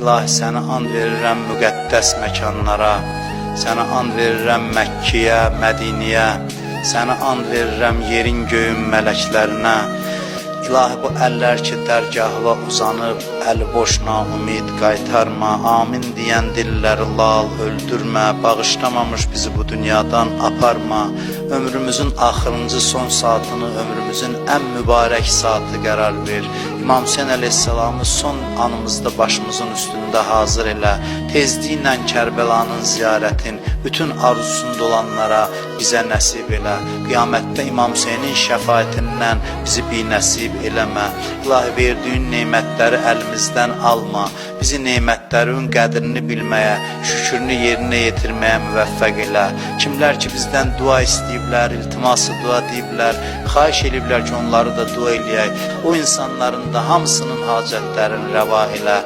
İlahi sənə and verirəm müqəddəs məkanlara, sənə and verirəm Məkkiyə, Mədiniyə, sənə and verirəm yerin göyün mələklərinə. İlahi bu əllər ki dərgahla uzanıb, əli boşna ümid qaytarma, amin deyən dilləri lal öldürmə, bağışlamamış bizi bu dünyadan aparma, ömrümüzün axırıncı son saatını, ömrümüzün ən mübarək saatı qərar ver. İmam Hüseyin əleyhissalamı son anımızda başımızın üstündə hazır elə, tezliklə Kərbəlanın ziyarətin, bütün arzusunda olanlara bizə nəsib elə, qiyamətdə İmam Hüseynin şəfaətindən bizi binəsib eləmə. İlahi verdiyin neymətləri əlimizdən alma, bizi neymətlərin qədrini bilməyə, şükürünü yerinə yetirməyə müvəffəq elə. Kimlər ki bizdən dua istəyiblər, iltiması dua deyiblər, xahiş ediblər ki onları da dua eləyək. O insanların da hamısının hacətlərini rəva elə.